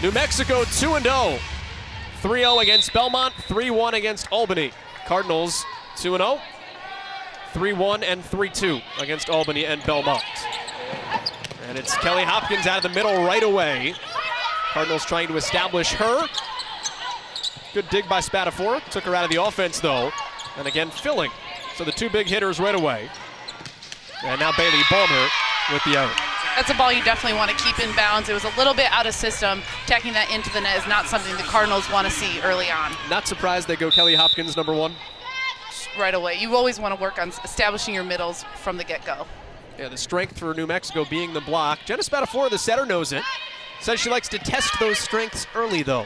New Mexico 2-0. 3-0 against Belmont, 3-1 against Albany. Cardinals 2-0, 3-1 and 3-2 against Albany and Belmont. And it's Kelly Hopkins out of the middle right away. Cardinals trying to establish her. Good dig by Spatafora. Took her out of the offense though. And again, filling. So the two big hitters right away. And now Bailey Balmer with the out. That's a ball you definitely want to keep in bounds. It was a little bit out of system. Tacking that into the net is not something the Cardinals want to see early on. Not surprised they go Kelly Hopkins number one. Right away. You always want to work on establishing your middles from the get-go. Yeah, the strength for New Mexico being the block. Jenna Spatafora, the setter, knows it. Says she likes to test those strengths early, though.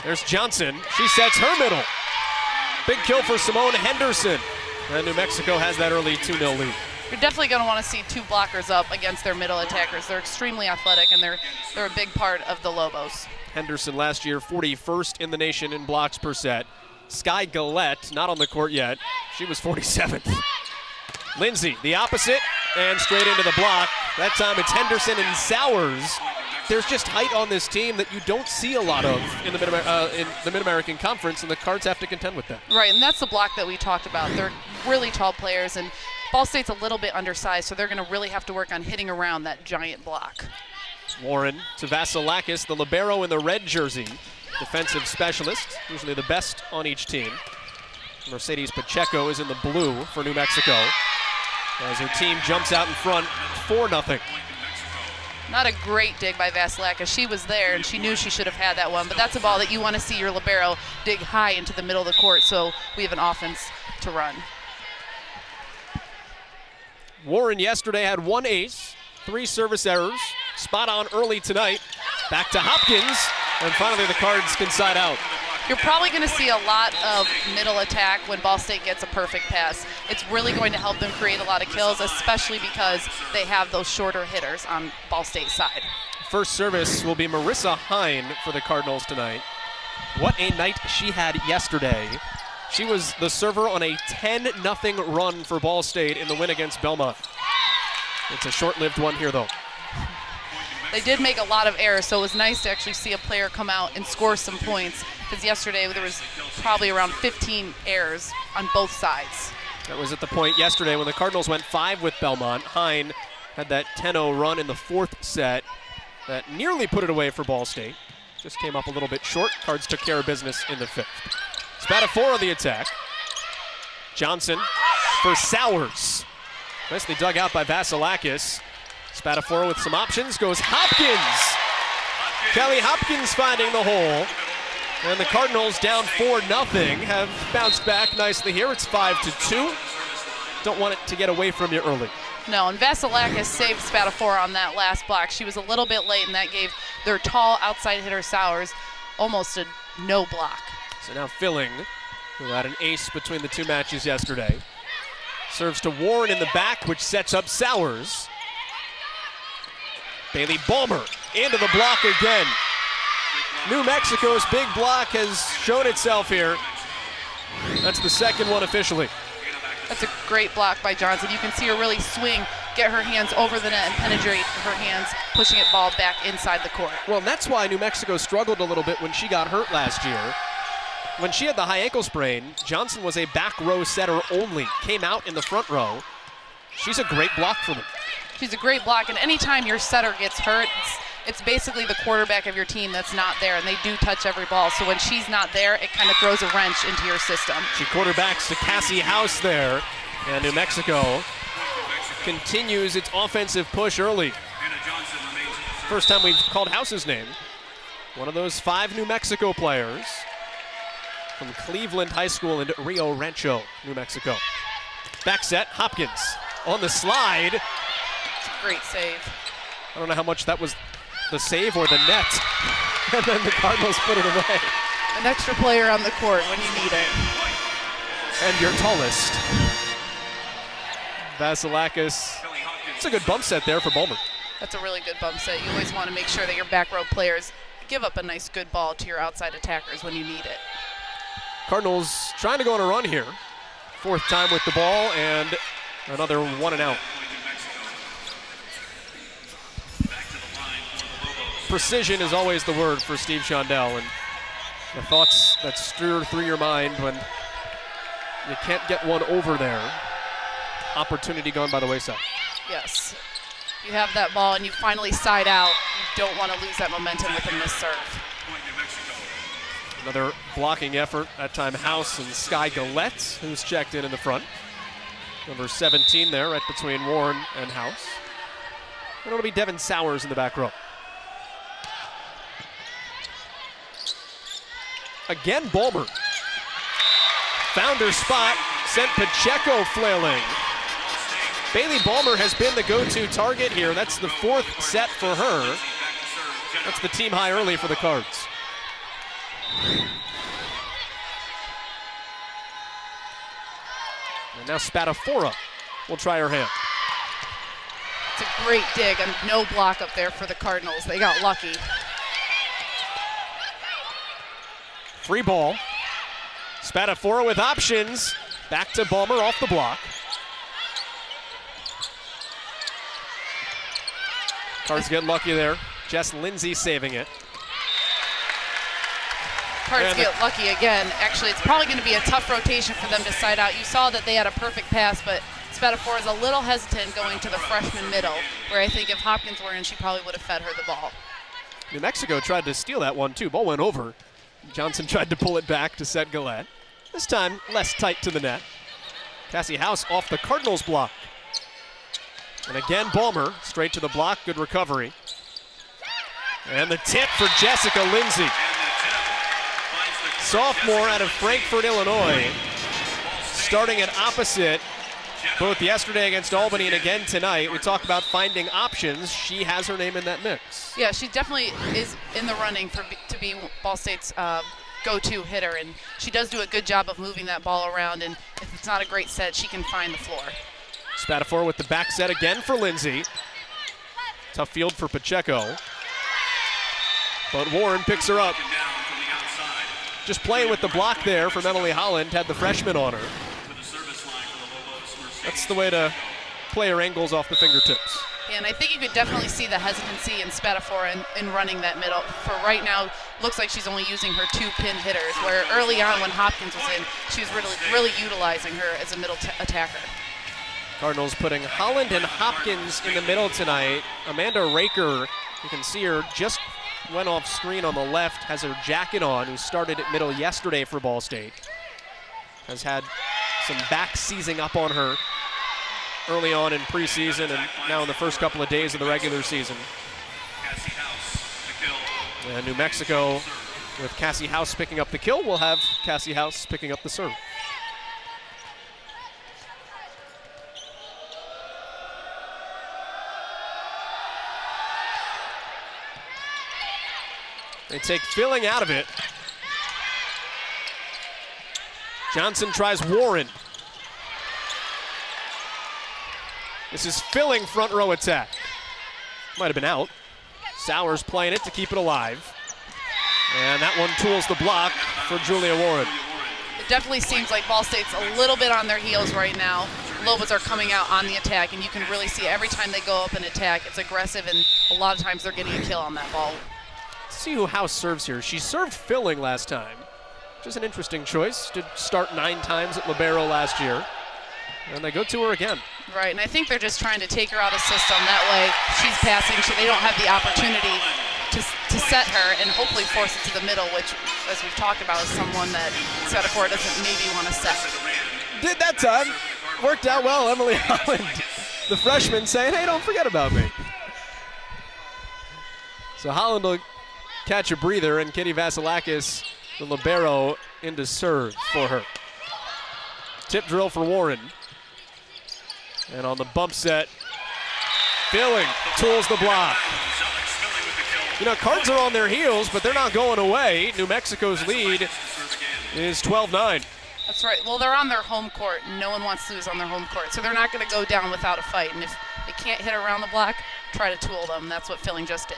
There's Johnson. She sets her middle. Big kill for Simone Henderson. And New Mexico has that early 2-0 lead. You're definitely going to want to see two blockers up against their middle attackers. They're extremely athletic, and they're a big part of the Lobos. Henderson last year 41st in the nation in blocks per set. Sky Gillette, not on the court yet. She was 47th. Lindsay, the opposite, and straight into the block. That time it's Henderson and Sowers. There's just height on this team that you don't see a lot of in the Mid-American Conference, and the Cards have to contend with that. Right, and that's the block that we talked about. They're really tall players, and Ball State's a little bit undersized, so they're going to really have to work on hitting around that giant block. Warren to Vasilakis, the libero in the red jersey. Defensive specialist, usually the best on each team. Mercedes Pacheco is in the blue for New Mexico as her team jumps out in front 4-0. Not a great dig by Vasilakis. She was there, and she knew she should have had that one, but that's a ball that you want to see your libero dig high into the middle of the court, so we have an offense to run. Warren yesterday had one ace, 3 service errors, spot on early tonight. Back to Hopkins, and finally the Cards can side out. You're probably going to see a lot of middle attack when Ball State gets a perfect pass. It's really going to help them create a lot of kills, especially because they have those shorter hitters on Ball State's side. First service will be Marissa Hine for the Cardinals tonight. What a night she had yesterday. She was the server on a 10-0 run for Ball State in the win against Belmont. It's a short-lived one here, though. They did make a lot of errors, so it was nice to actually see a player come out and score some points, because yesterday there was probably around 15 errors on both sides. That was at the point yesterday when the Cardinals went 5 with Belmont. Hine had that 10-0 run in the 4th set that nearly put it away for Ball State. Just came up a little bit short. Cards took care of business in the 5th. Spatafora on the attack. Johnson for Sowers. Nicely dug out by Vasilakis. Spatafora with some options, goes Hopkins. Kelly Hopkins finding the hole. And the Cardinals down 4-0 have bounced back nicely here. It's 5-2. Don't want it to get away from you early. No, and Vasilakis saved Spatafora on that last block. She was a little bit late, and that gave their tall outside hitter Sowers almost a no block. So now Filling, who had an ace between the two matches yesterday, serves to Warren in the back, which sets up Sowers. Bailey Balmer into the block again. New Mexico's big block has shown itself here. That's the second one officially. That's a great block by Johnson. You can see her really swing, get her hands over the net and penetrate her hands, pushing it ball back inside the court. Well, that's why New Mexico struggled a little bit when she got hurt last year. When she had the high ankle sprain, Johnson was a back row setter only, came out in the front row. She's a great block for them. She's a great block, and anytime your setter gets hurt, it's basically the quarterback of your team that's not there, and they do touch every ball. So when she's not there, it kind of throws a wrench into your system. She quarterbacks to Cassie House there, and New Mexico continues its offensive push early. First time we've called House's name. One of those 5 New Mexico players from Cleveland High School in Rio Rancho, New Mexico. Back set, Hopkins on the slide. It's a great save. I don't know how much that was the save or the net. And then the Cardinals put it away. An extra player on the court when you need it. And your tallest. Vasilakis. It's a good bump set there for Balmer. That's a really good bump set. You always want to make sure that your back row players give up a nice good ball to your outside attackers when you need it. Cardinals trying to go on a run here. 4th time with the ball and another 1 and out. precision is always the word for Steve Shondell, and the thoughts that stir through your mind when you can't get one over there. Opportunity gone by the wayside. Yes. You have that ball and you finally side out. You don't want to lose that momentum with a missed serve. Another blocking effort, that time House and Sky Gillette, who's checked in the front. Number 17 there, right between Warren and House. And it'll be Devin Sowers in the back row. Again, Bulmer. Found her spot, sent Pacheco flailing. Bailey Bulmer has been the go-to target here. That's the 4th set for her. That's the team high early for the Cards. And now Spatafora will try her hand. It's a great dig and no block up there for the Cardinals. They got lucky. Free ball. Spatafora with options. Back to Bulmer off the block. Cards get lucky there. Jess Lindsay saving it. Cards get lucky again. Actually, it's probably going to be a tough rotation for them to side out. You saw that they had a perfect pass, but Spatafora is a little hesitant going to the freshman middle, where I think if Hopkins were in, she probably would have fed her the ball. New Mexico tried to steal that one too. Ball went over. Johnson tried to pull it back to set Gillette. This time, less tight to the net. Cassie House off the Cardinals block. And again, Bulmer straight to the block. Good recovery. And the tip for Jessica Lindsay. Sophomore out of Frankfort, Illinois. Starting at opposite both yesterday against Albany and again tonight. We talk about finding options. She has her name in that mix. Yeah, she definitely is in the running to be Ball State's go-to hitter, and she does do a good job of moving that ball around, and if it's not a great set, she can find the floor. Spatafora with the back set again for Lindsay. Tough field for Pacheco. But Warren picks her up. Just playing with the block there from Emily Holland, had the freshman on her. That's the way to play her angles off the fingertips. Yeah, and I think you could definitely see the hesitancy in Spatafora in running that middle. For right now, looks like she's only using her 2 pin hitters, where early on when Hopkins was in, she was really utilizing her as a middle attacker. Cardinals putting Holland and Hopkins in the middle tonight. Amanda Raker, you can see her, just went off screen on the left, has her jacket on, who started at middle yesterday for Ball State. Has had some back seizing up on her early on in preseason and now in the first couple of days of the regular season. And New Mexico, with Cassie House picking up the kill, will have Cassie House picking up the serve. They take Filling out of it. Johnson tries Warren. This is Filling front row attack. Might have been out. Sowers playing it to keep it alive. And that one tools the block for Julia Warren. It definitely seems like Ball State's a little bit on their heels right now. Lobos are coming out on the attack, and you can really see every time they go up and attack, it's aggressive, and a lot of times they're getting a kill on that ball. Let's see who House serves here. She served Filling last time. Just an interesting choice. Did start 9 times at libero last year. And they go to her again. Right, and I think they're just trying to take her out of system. That way she's passing, so they don't have the opportunity to set her and hopefully force it to the middle, which, as we've talked about, is someone that Spatafora doesn't maybe want to set. Did that time. Worked out well. Emily Holland, the freshman, saying, hey, don't forget about me. So Holland will catch a breather, and Kitty Vasilakis, the libero, into serve for her. Tip drill for Warren. And on the bump set, Filling tools the block. You know, Cards are on their heels, but they're not going away. New Mexico's lead is 12-9. That's right. Well, they're on their home court. No one wants to lose on their home court, so they're not going to go down without a fight. And if they can't hit around the block, try to tool them. That's what Filling just did.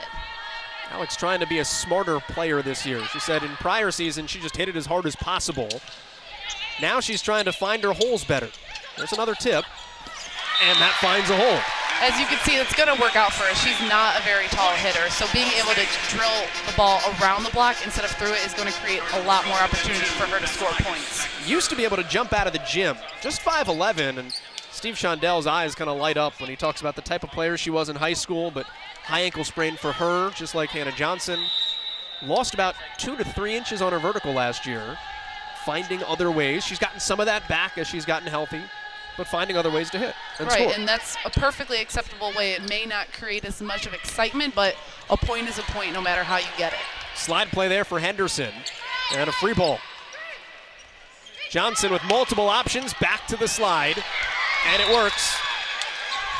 Alex trying to be a smarter player this year. She said in prior season she just hit it as hard as possible. Now she's trying to find her holes better. There's another tip, and that finds a hole. as you can see, it's going to work out for her. She's not a very tall hitter, so being able to drill the ball around the block instead of through it is going to create a lot more opportunity for her to score points. Used to be able to jump out of the gym, just 5'11", and Steve Shondell's eyes kind of light up when he talks about the type of player she was in high school, but high ankle sprain for her, just like Hannah Johnson. Lost about 2 to 3 inches on her vertical last year, finding other ways. She's gotten some of that back as she's gotten healthy, but finding other ways to hit and right, score. And that's a perfectly acceptable way. It may not create as much of excitement, but a point is a point no matter how you get it. Slide play there for Henderson, and a free ball. Johnson with multiple options, back to the slide, and it works.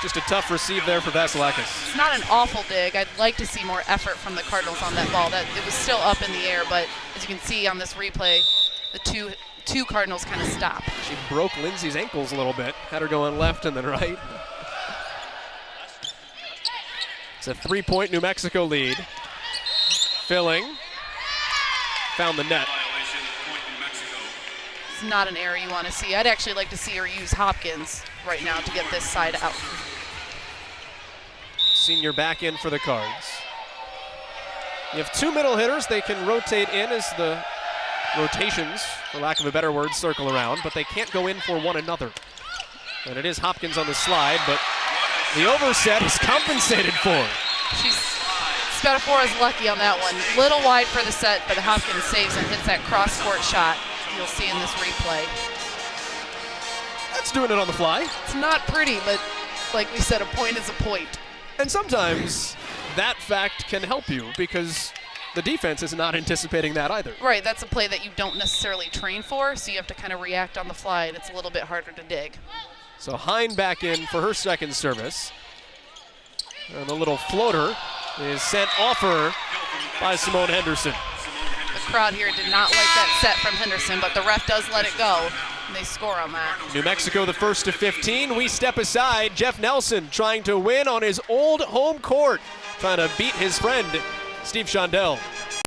Just a tough receive there for Vasilakis. It's not an awful dig. I'd like to see more effort from the Cardinals on that ball. That it was still up in the air, but as you can see on this replay, the two Cardinals kind of stop. She broke Lindsay's ankles a little bit, had her going left and then right. It's a 3-point New Mexico lead. Filling, found the net. It's not an error you want to see. I'd actually like to see her use Hopkins right now to get this side out. Senior back in for the Cards. You have 2 middle hitters. They can rotate in as the rotations, for lack of a better word, circle around, but they can't go in for one another. And it is Hopkins on the slide, but the overset is compensated for. Spadafora is lucky on that one. Little wide for the set, but Hopkins saves and hits that cross-court shot you'll see in this replay. That's doing it on the fly. It's not pretty, but like we said, a point is a point. And sometimes that fact can help you because the defense is not anticipating that either. Right, that's a play that you don't necessarily train for, so you have to kind of react on the fly, and it's a little bit harder to dig. So Hine back in for her second service. And the little floater is sent off her by Simone Henderson. The crowd here did not like that set from Henderson, but the ref does let it go, and they score on that. New Mexico the first to 15. We step aside. Jeff Nelson trying to win on his old home court, trying to beat his friend Steve Shondell.